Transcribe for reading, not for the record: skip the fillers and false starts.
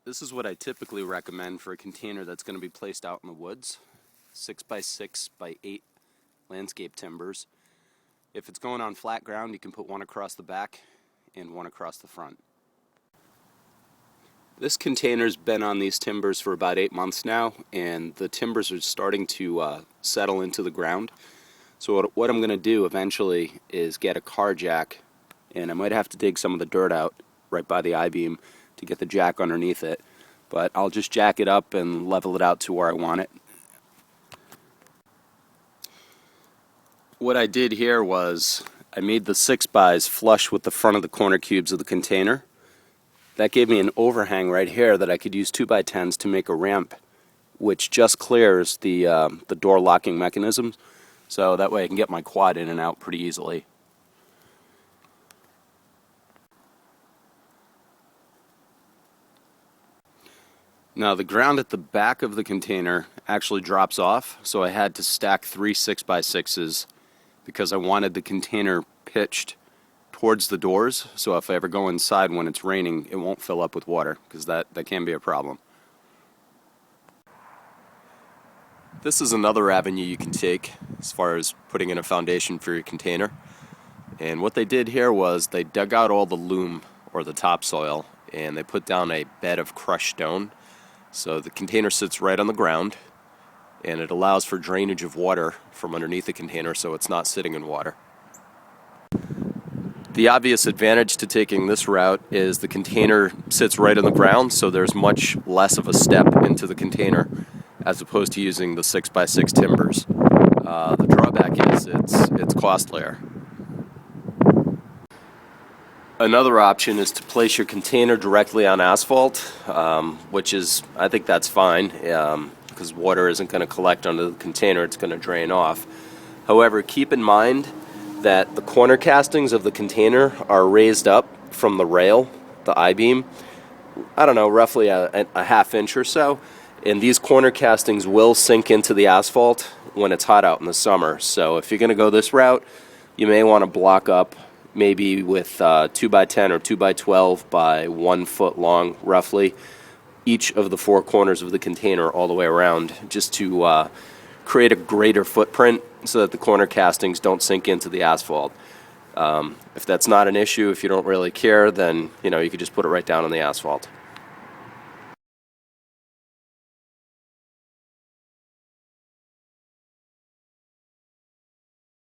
This is what I typically recommend for a container that's going to be placed out in the woods. 6x6x8 landscape timbers. If it's going on flat ground, you can put one across the back and one across the front. This container's been on these timbers for about 8 months now, and the timbers are starting to settle into the ground. So what I'm going to do eventually is get a car jack, and I might have to dig some of the dirt out right by the I-beam to get the jack underneath it, but I'll just jack it up and level it out to where I want it. What I did here was I made the 6x's flush with the front of the corner cubes of the container. That gave me an overhang right here that I could use 2x10s to make a ramp, which just clears the door locking mechanisms, so that way I can get my quad in and out pretty easily. Now the ground at the back of the container actually drops off, so I had to stack 3 6x6s because I wanted the container pitched towards the doors, so if I ever go inside when it's raining, it won't fill up with water, because that can be a problem. This is another avenue you can take as far as putting in a foundation for your container. And what they did here was they dug out all the loam, or the topsoil, and they put down a bed of crushed stone. So the container sits right on the ground, and it allows for drainage of water from underneath the container so it's not sitting in water. The obvious advantage to taking this route is the container sits right on the ground, so there's much less of a step into the container as opposed to using the 6x6 timbers. The drawback is it's costlier. Another option is to place your container directly on asphalt, which is, I think that's fine, because water isn't going to collect under the container, it's going to drain off. However, keep in mind that the corner castings of the container are raised up from the rail, the I-beam, I don't know, roughly a half inch or so, and these corner castings will sink into the asphalt when it's hot out in the summer. So if you're going to go this route, you may want to block up maybe with 2x10 or 2x12 by 1 foot long, roughly, each of the 4 corners of the container all the way around, just to create a greater footprint so that the corner castings don't sink into the asphalt. If that's not an issue, if you don't really care, then you could just put it right down on the asphalt.